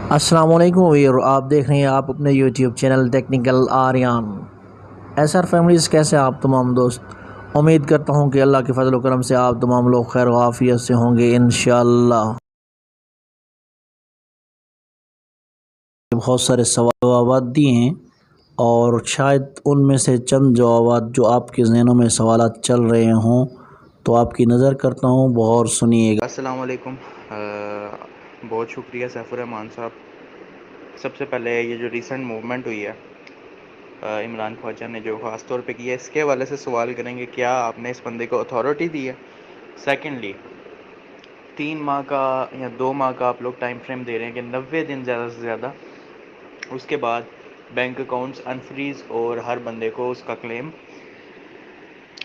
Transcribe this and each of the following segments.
السلام علیکم ویر، آپ دیکھ رہے ہیں آپ اپنے YouTube channel technical Aryan S our families. کیسے آپ تمام دوست؟ امید کرتا ہوں کہ اللہ کے فضل و کرم سے آپ تمام لوگ خیر و عافیت سے ہوں گے انشاءاللہ۔ بہت سارے جوابات دیے ہیں اور شاید ان میں سے چند جوابات جو آپ کے ذہنوں میں سوالات چل رہے ہوں تو آپ کی نظر کرتا ہوں، غور سنیے گا۔ السلام علیکم۔ بہت شکریہ سیف الرحمان صاحب۔ سب سے پہلے یہ جو ریسنٹ موومنٹ ہوئی ہے عمران خواجہ نے جو خاص طور پہ کی ہے، اس کے حوالے سے سوال کریں گے کیا آپ نے اس بندے کو اتھارٹی دی ہے؟ سیکنڈلی، 3 ماہ کا یا 2 ماہ کا آپ لوگ ٹائم فریم دے رہے ہیں کہ 90 دن زیادہ سے زیادہ، اس کے بعد بینک اکاؤنٹس انفریز اور ہر بندے کو اس کا کلیم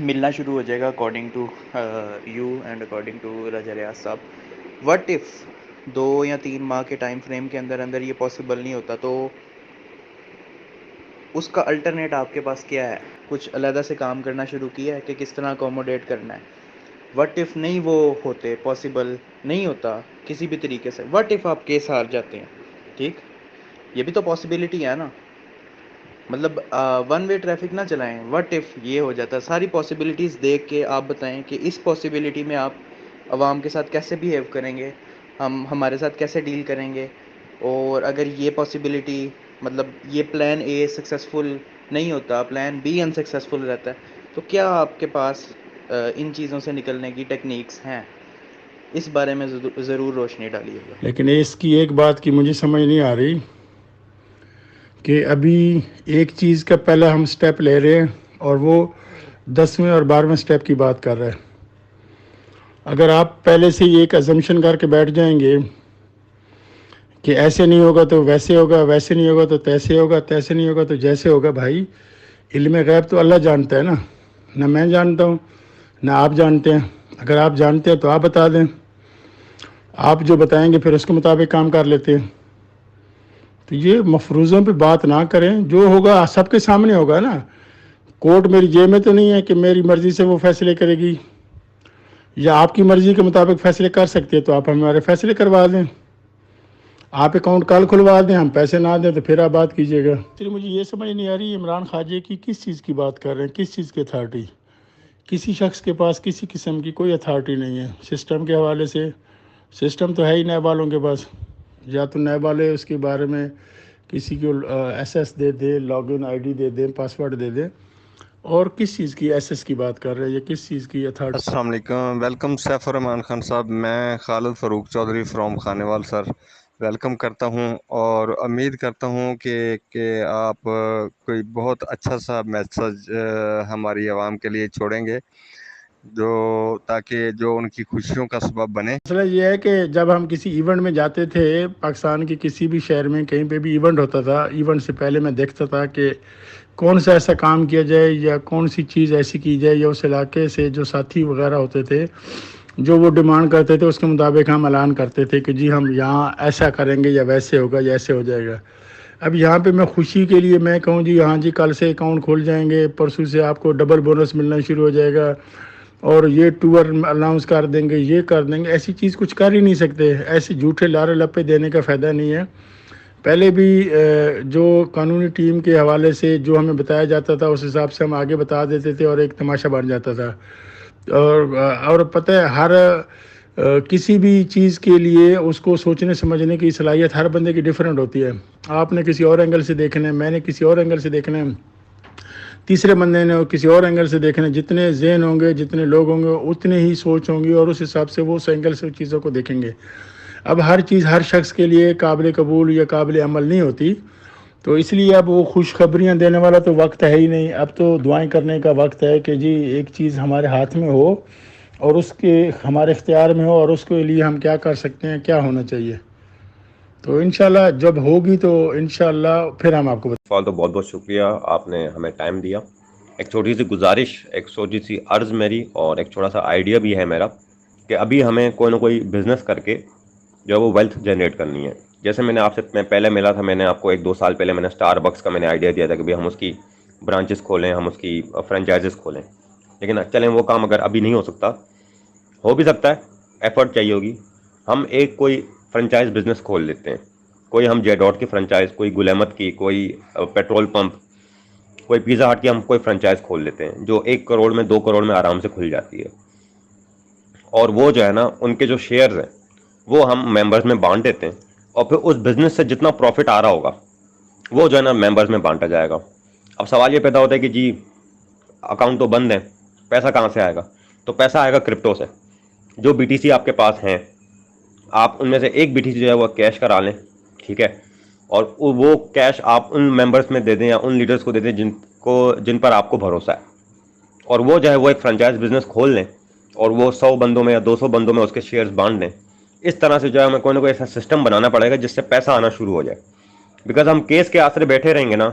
ملنا شروع ہو جائے گا according to you and according to Raja Riaz صاحب۔ وٹ ایف 2 یا 3 ماہ کے ٹائم فریم کے اندر یہ پاسبل نہیں ہوتا، تو اس کا الٹرنیٹ آپ کے پاس کیا ہے؟ کچھ علیحدہ سے کام کرنا شروع کیا ہے کہ کس طرح اکوموڈیٹ کرنا ہے؟ وٹ ایف نہیں وہ ہوتے، پاسبل نہیں ہوتا کسی بھی طریقے سے، وٹ ایف آپ کیس ہار جاتے ہیں، ٹھیک، یہ بھی تو پاسبلٹی ہے نا، مطلب ون وے ٹریفک نہ چلائیں۔ وٹ ایف یہ ہو جاتا ہے، ساری پاسبلٹیز دیکھ کے آپ بتائیں کہ اس پاسبلٹی میں آپ عوام کے ساتھ کیسے بیہیو کریں گے، ہمارے ساتھ کیسے ڈیل کریں گے، اور اگر یہ پاسبلٹی مطلب یہ پلان اے سکسیزفل نہیں ہوتا، پلان بی انسکسیزفل رہتا ہے، تو کیا آپ کے پاس ان چیزوں سے نکلنے کی ٹیکنیکس ہیں؟ اس بارے میں ضرور روشنی ڈالیے گا۔ لیکن اس کی ایک بات کی مجھے سمجھ نہیں آ رہی کہ ابھی ایک چیز کا پہلا ہم سٹیپ لے رہے ہیں اور وہ 10ویں اور 12ویں سٹیپ کی بات کر رہے ہیں۔ اگر آپ پہلے سے ہی ایک ازمپشن کر کے بیٹھ جائیں گے کہ ایسے نہیں ہوگا تو ویسے ہوگا، ویسے نہیں ہوگا تو تیسے ہوگا، تیسے نہیں ہوگا تو جیسے ہوگا، بھائی علم غیب تو اللہ جانتا ہے نا، نہ میں جانتا ہوں نہ آپ جانتے ہیں۔ اگر آپ جانتے ہیں تو آپ بتا دیں، آپ جو بتائیں گے پھر اس کے مطابق کام کر لیتے ہیں۔ تو یہ مفروضوں پہ بات نہ کریں، جو ہوگا سب کے سامنے ہوگا نا۔ کورٹ میری جیب میں تو نہیں ہے کہ میری مرضی سے وہ فیصلے کرے گی، یا آپ کی مرضی کے مطابق فیصلے کر سکتے ہیں تو آپ ہمارے فیصلے کروا دیں، آپ اکاؤنٹ کل کھلوا دیں، ہم پیسے نہ دیں تو پھر آپ بات کیجیے گا۔ پھر مجھے یہ سمجھ نہیں آ رہی عمران خواجہ کی کس چیز کی بات کر رہے ہیں، کس چیز کی اتھارٹی؟ کسی شخص کے پاس کسی قسم کی کوئی اتھارٹی نہیں ہے سسٹم کے حوالے سے۔ سسٹم تو ہے ہی نیب والوں کے پاس، یا تو نیب والے اس کے بارے میں کسی کو ایس ایس دے دیں، لاگ ان آئی ڈی دے دیں، پاسورڈ دے دیں، اور کس چیز کی ایس ایس کی بات کر رہے ہیں، یا کس چیز کی اتھارٹی؟ السلام علیکم، ویلکم سیف الرحمان خان صاحب۔ میں Khalid Farooq Chaudhry from Khanewal sir welcome کرتا ہوں، اور امید کرتا ہوں کہ آپ کوئی بہت اچھا سا میسج ہماری عوام کے لیے چھوڑیں گے، جو تاکہ جو ان کی خوشیوں کا سبب بنے۔ مسئلہ یہ ہے کہ جب ہم کسی ایونٹ میں جاتے تھے، پاکستان کے کسی بھی شہر میں کہیں پہ بھی ایونٹ ہوتا تھا، ایونٹ سے پہلے میں دیکھتا تھا کہ کون سا ایسا کام کیا جائے یا کون سی چیز ایسی کی جائے، یا اس علاقے سے جو ساتھی وغیرہ ہوتے تھے جو وہ ڈیمانڈ کرتے تھے اس کے مطابق ہم اعلان کرتے تھے کہ جی ہم یہاں ایسا کریں گے، یا ویسے ہوگا، یا ایسے ہو جائے گا۔ اب یہاں پہ میں خوشی کے لیے میں کہوں جی ہاں جی کل سے اکاؤنٹ کھول جائیں گے، پرسوں سے آپ کو ڈبل بونس ملنا شروع ہو جائے گا، اور یہ ٹور اناؤنس کر دیں گے، یہ کر دیں گے، ایسی چیز کچھ کر ہی نہیں سکتے۔ ایسے جھوٹے لارے لپے دینے کا فائدہ نہیں ہے۔ پہلے بھی جو قانونی ٹیم کے حوالے سے جو ہمیں بتایا جاتا تھا اس حساب سے ہم آگے بتا دیتے تھے، اور ایک تماشا بن جاتا تھا۔ اور پتہ ہے ہر کسی بھی چیز کے لیے اس کو سوچنے سمجھنے کی صلاحیت ہر بندے کی ڈیفرنٹ ہوتی ہے۔ آپ نے کسی اور اینگل سے دیکھنا ہے، میں نے کسی اور اینگل سے دیکھنا ہے، تیسرے بندے نے کسی اور اینگل سے دیکھنا ہے۔ جتنے ذہن ہوں گے، جتنے لوگ ہوں گے، اتنے ہی سوچ ہوں گی، اور اس حساب سے وہ اس اینگل سے چیزوں کو دیکھیں گے۔ اب ہر چیز ہر شخص کے لیے قابل قبول یا قابل عمل نہیں ہوتی، تو اس لیے اب وہ خوشخبریاں دینے والا تو وقت ہے ہی نہیں۔ اب تو دعائیں کرنے کا وقت ہے کہ جی ایک چیز ہمارے ہاتھ میں ہو اور اس کے ہمارے اختیار میں ہو، اور اس کے لیے ہم کیا کر سکتے ہیں، کیا ہونا چاہیے۔ تو انشاءاللہ جب ہوگی تو انشاءاللہ پھر ہم آپ کو فال تو بہت بہت شکریہ، آپ نے ہمیں ٹائم دیا۔ ایک چھوٹی سی گزارش، ایک چھوٹی سی عرض میری، اور ایک چھوٹا سا آئیڈیا بھی ہے میرا، کہ ابھی ہمیں کوئی نہ کوئی بزنس کر کے جو ہے وہ ویلتھ جنریٹ کرنی ہے۔ جیسے میں نے آپ سے پہلے ملا تھا، میں نے آپ کو 1-2 سال پہلے میں نے اسٹار بکس کا میں نے آئیڈیا دیا تھا کہ ہم اس کی برانچز کھولیں، ہم اس کی فرنچائزز کھولیں، لیکن چلیں وہ کام اگر ابھی نہیں ہو سکتا، ہو بھی سکتا ہے، ایفرٹ چاہیے ہوگی، ہم ایک کوئی فرنچائز بزنس کھول لیتے ہیں۔ کوئی ہم جے.ڈاٹ کی فرنچائز، کوئی گل احمد کی، کوئی پیٹرول پمپ، کوئی پیزا ہٹ کی ہم کوئی فرنچائز کھول لیتے ہیں جو 1 کروڑ میں 2 کروڑ میں آرام سے کھل جاتی ہے، اور وہ جو ہے نا ان کے جو شیئرز ہیں وہ ہم ممبرز میں بانٹ دیتے ہیں، اور پھر اس بزنس سے جتنا پروفٹ آ رہا ہوگا وہ جو ہے نا ممبرز میں بانٹا جائے گا۔ اب سوال یہ پیدا ہوتا ہے کہ جی اکاؤنٹ تو بند ہے، پیسہ کہاں سے آئے گا؟ تو پیسہ آئے گا کرپٹو سے۔ جو BTC آپ کے پاس ہیں، آپ ان میں سے ایک BTC جو ہے وہ کیش کرا لیں، ٹھیک ہے، اور وہ کیش آپ ان ممبرز میں دے دیں یا ان لیڈرز کو دے دیں جن پر آپ کو بھروسہ ہے، اور وہ جو ہے وہ ایک فرنچائز بزنس کھول لیں اور وہ 100 بندوں میں یا 200 بندوں میں اس کے شیئرز بانٹ دیں۔ اس طرح سے جو ہے ہمیں کوئی نہ کوئی ایسا سسٹم بنانا پڑے گا جس سے پیسہ آنا شروع ہو جائے، بیکاز ہم کیس کے آسرے بیٹھے رہیں گے نا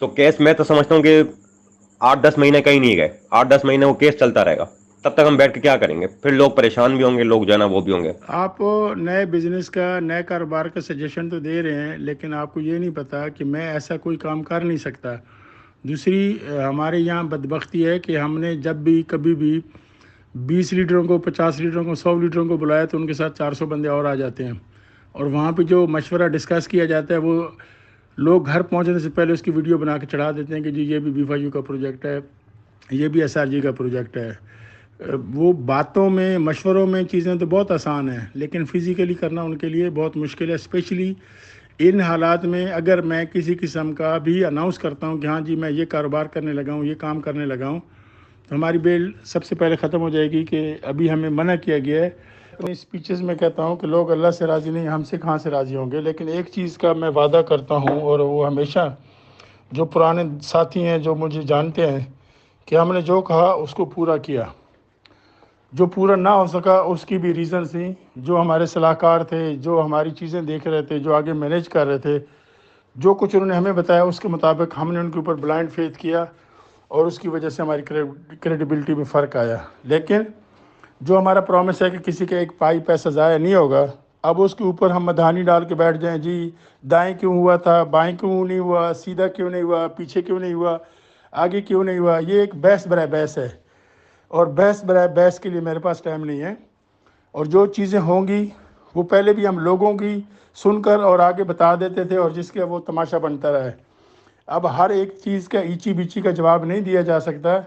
تو کیس میں تو سمجھتا ہوں کہ 8-10 مہینے کہیں نہیں گئے، 8-10 مہینے وہ کیس چلتا رہے گا، تب تک ہم بیٹھ کے کیا کریں گے؟ پھر لوگ پریشان بھی ہوں گے، لوگ جو ہے نا وہ بھی ہوں گے۔ آپ نئے بزنس کا، نئے کاروبار کا سجیشن تو دے رہے ہیں، لیکن آپ کو یہ نہیں پتا کہ میں ایسا کوئی کام کر نہیں سکتا۔ دوسری ہمارے یہاں بدبختی ہے کہ ہم نے جب بھی کبھی بھی 20 لیڈروں کو، 50 لیڈروں کو، 100 لیڈروں کو بلایا تو ان کے ساتھ 400 بندے اور آ جاتے ہیں، اور وہاں پہ جو مشورہ ڈسکس کیا جاتا ہے وہ لوگ گھر پہنچنے سے پہلے اس کی ویڈیو بنا کے چڑھا دیتے ہیں کہ جی یہ بھی BFIU کا پروجیکٹ ہے، یہ بھی SRG کا پروجیکٹ ہے۔ وہ باتوں میں، مشوروں میں چیزیں تو بہت آسان ہیں، لیکن فزیکلی کرنا ان کے لیے بہت مشکل ہے، اسپیشلی ان حالات میں۔ اگر میں کسی قسم کا بھی اناؤنس کرتا ہوں کہ ہاں جی میں یہ کاروبار کرنے لگا ہوں، یہ کام کرنے لگا ہوں، تو ہماری بیل سب سے پہلے ختم ہو جائے گی کہ ابھی ہمیں منع کیا گیا ہے۔ اپنی اسپیچز میں کہتا ہوں کہ لوگ اللہ سے راضی نہیں، ہم سے کہاں سے راضی ہوں گے، لیکن ایک چیز کا میں وعدہ کرتا ہوں، اور وہ ہمیشہ جو پرانے ساتھی ہیں جو مجھے جانتے ہیں کہ ہم نے جو کہا اس کو پورا کیا۔ جو پورا نہ ہو سکا اس کی بھی ریزن تھیں، جو ہمارے صلاح کار تھے، جو ہماری چیزیں دیکھ رہے تھے، جو آگے مینیج کر رہے تھے، جو کچھ انہوں نے ہمیں بتایا اس کے مطابق ہم نے ان کے اوپر بلائنڈ فیتھ کیا، اور اس کی وجہ سے ہماری کریڈیبلٹی میں فرق آیا۔ لیکن جو ہمارا پرومس ہے کہ کسی کا ایک پائی پیسہ ضائع نہیں ہوگا، اب اس کے اوپر ہم مدھانی ڈال کے بیٹھ جائیں جی دائیں کیوں ہوا تھا، بائیں کیوں نہیں ہوا، سیدھا کیوں نہیں ہوا، پیچھے کیوں نہیں ہوا، آگے کیوں نہیں ہوا، یہ ایک بحث برائے بحث ہے، اور بحث برائے بحث کے لیے میرے پاس ٹائم نہیں ہے۔ اور جو چیزیں ہوں گی وہ پہلے بھی ہم لوگوں کی سن کر اور آگے بتا دیتے تھے، اور جس کا وہ تماشا بنتا رہا ہے۔ اب ہر ایک چیز کا ایچی بیچی کا جواب نہیں دیا جا سکتا،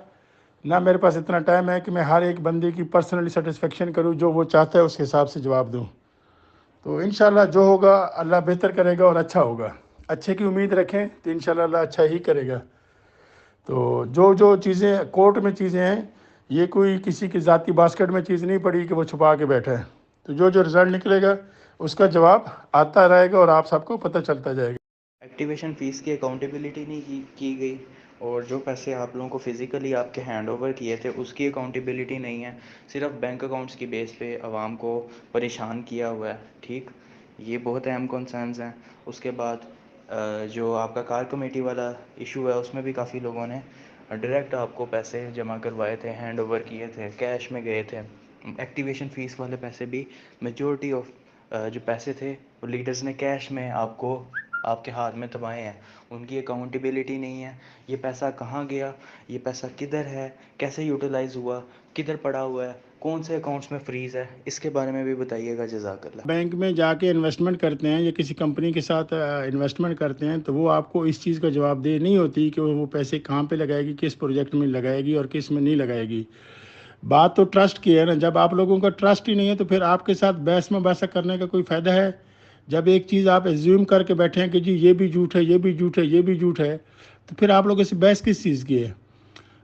نہ میرے پاس اتنا ٹائم ہے کہ میں ہر ایک بندے کی پرسنلی سیٹسفیکشن کروں، جو وہ چاہتا ہے اس کے حساب سے جواب دوں۔ تو انشاءاللہ جو ہوگا اللہ بہتر کرے گا اور اچھا ہوگا، اچھے کی امید رکھیں تو انشاءاللہ اللہ اچھا ہی کرے گا۔ تو جو چیزیں کورٹ میں چیزیں ہیں، یہ کوئی کسی کی ذاتی باسکٹ میں چیز نہیں پڑی کہ وہ چھپا کے بیٹھا ہے، تو جو رزلٹ نکلے گا اس کا جواب آتا رہے گا اور آپ سب کو پتہ چلتا جائے گا۔ ایکٹیویشن فیس کی اکاؤنٹیبلٹی نہیں کی گئی، اور جو پیسے آپ لوگوں کو فزیکلی آپ کے ہینڈ اوور کیے تھے اس کی اکاؤنٹیبلٹی نہیں ہے، صرف بینک اکاؤنٹس کی بیس پہ عوام کو پریشان کیا ہوا ہے، ٹھیک، یہ بہت اہم کنسرنز ہیں۔ اس کے بعد جو آپ کا کار کمیٹی والا ایشو ہے اس میں بھی کافی لوگوں نے ڈائریکٹ آپ کو پیسے جمع کروائے تھے، ہینڈ اوور کیے تھے، کیش میں گئے تھے۔ ایکٹیویشن فیس والے پیسے بھی میجورٹی آف جو پیسے تھے وہ لیڈرز نے کیش میں آپ کو، آپ کے ہاتھ میں دبائے ہیں، ان کی اکاؤنٹیبلٹی نہیں ہے۔ یہ پیسہ کہاں گیا، یہ پیسہ کدھر ہے، کیسے یوٹیلائز ہوا، کدھر پڑا ہوا ہے، کون سے اکاؤنٹس میں فریز ہے، اس کے بارے میں بھی بتائیے گا، جزاک اللہ۔ بینک میں جا کے انویسٹمنٹ کرتے ہیں یا کسی کمپنی کے ساتھ انویسٹمنٹ کرتے ہیں تو وہ آپ کو اس چیز کا جواب دہ نہیں ہوتی کہ وہ پیسے کہاں پہ لگائے گی، کس پروجیکٹ میں لگائے گی اور کس میں نہیں لگائے گی۔ بات تو ٹرسٹ کی ہے نا، جب آپ لوگوں کا ٹرسٹ ہی نہیں ہے تو پھر آپ کے ساتھ بحث مباحثہ کرنے کا کوئی فائدہ ہے؟ جب ایک چیز آپ ایزیوم کر کے بیٹھے ہیں کہ جی یہ بھی جھوٹ ہے، یہ بھی جھوٹ ہے، یہ بھی جھوٹ ہے، تو پھر آپ لوگوں سے بحث کس چیز کی ہے؟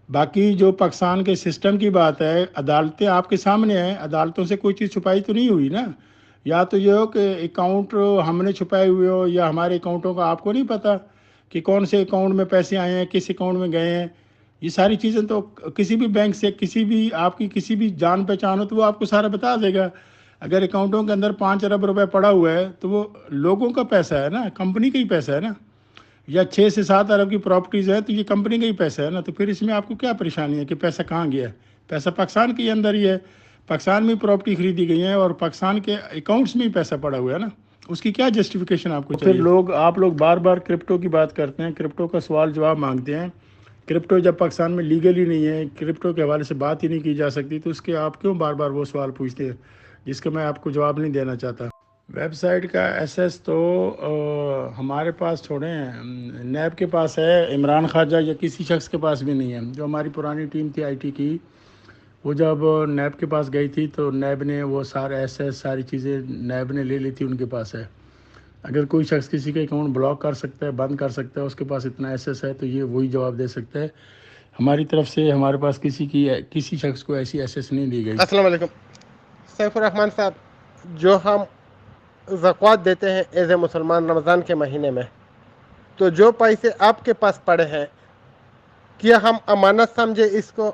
باقی جو پاکستان کے سسٹم کی بات ہے، عدالتیں آپ کے سامنے ہیں، عدالتوں سے کوئی چیز چھپائی تو نہیں ہوئی نا۔ یا تو یہ ہو کہ اکاؤنٹ ہم نے چھپائے ہوئے ہو، یا ہمارے اکاؤنٹوں کا آپ کو نہیں پتہ کہ کون سے اکاؤنٹ میں پیسے آئے ہیں، کس اکاؤنٹ میں گئے ہیں۔ یہ ساری چیزیں تو کسی بھی بینک سے، کسی بھی آپ کی کسی بھی جان پہچان ہو تو وہ آپ کو سارا بتا دے گا۔ اگر اکاؤنٹوں کے اندر 5 ارب روپے پڑا ہوا ہے تو وہ لوگوں کا پیسہ ہے نا، کمپنی کا ہی پیسہ ہے نا، یا 6 سے 7 ارب کی پراپرٹیز ہے تو یہ کمپنی کا ہی پیسہ ہے نا، تو پھر اس میں آپ کو کیا پریشانی ہے کہ پیسہ کہاں گیا ہے؟ پیسہ پاکستان کے اندر ہی ہے، پاکستان میں پراپرٹی خریدی گئی ہے اور پاکستان کے اکاؤنٹس میں ہی پیسہ پڑا ہوا ہے نا، اس کی کیا جسٹیفیکیشن آپ کو چاہیے؟ پھر آپ لوگ بار بار کرپٹو کی بات کرتے ہیں، کرپٹو کا سوال جواب مانگتے ہیں۔ کرپٹو جب پاکستان میں لیگل ہی نہیں ہے، کرپٹو کے حوالے سے بات ہی نہیں کی جا سکتی، تو اس کے آپ کیوں بار بار وہ سوال پوچھتے ہیں جس کا میں آپ کو جواب نہیں دینا چاہتا؟ ویب سائٹ کا ایسیس تو ہمارے پاس چھوڑے ہیں، نیب کے پاس ہے، عمران خواجہ یا کسی شخص کے پاس بھی نہیں ہے۔ جو ہماری پرانی ٹیم تھی آئی ٹی کی، وہ جب نیب کے پاس گئی تھی تو نیب نے وہ سارا ایسیس ساری چیزیں نیب نے لے لی تھی، ان کے پاس ہے۔ اگر کوئی شخص کسی کا اکاؤنٹ بلاک کر سکتا ہے، بند کر سکتا ہے، اس کے پاس اتنا ایسیس ہے تو یہ وہی جواب دے سکتا ہے۔ ہماری طرف سے ہمارے پاس کسی شخص کو ایسی ایسیس نہیں دی گئی۔ السلام علیکم سیف الرحمان صاحب، جو ہم زکوٰۃ دیتے ہیں ایز اے مسلمان رمضان کے مہینے میں، تو جو پیسے آپ کے پاس پڑے ہیں، کیا ہم امانت سمجھے اس کو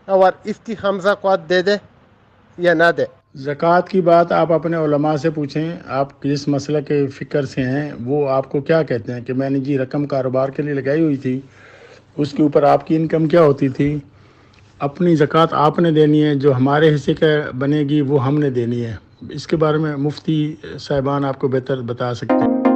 اور اس کی ہم زکوٰۃ دے دیں یا نہ دیں؟ زکوٰۃ کی بات آپ اپنے علماء سے پوچھیں، آپ جس مسئلہ کے فکر سے ہیں وہ آپ کو کیا کہتے ہیں کہ میں نے جی رقم کاروبار کے لیے لگائی ہوئی تھی، اس کے اوپر آپ کی انکم کیا ہوتی تھی، اپنی زکوٰۃ آپ نے دینی ہے، جو ہمارے حصے کا بنے گی وہ ہم نے دینی ہے۔ اس کے بارے میں مفتی صاحبان آپ کو بہتر بتا سکتے ہیں۔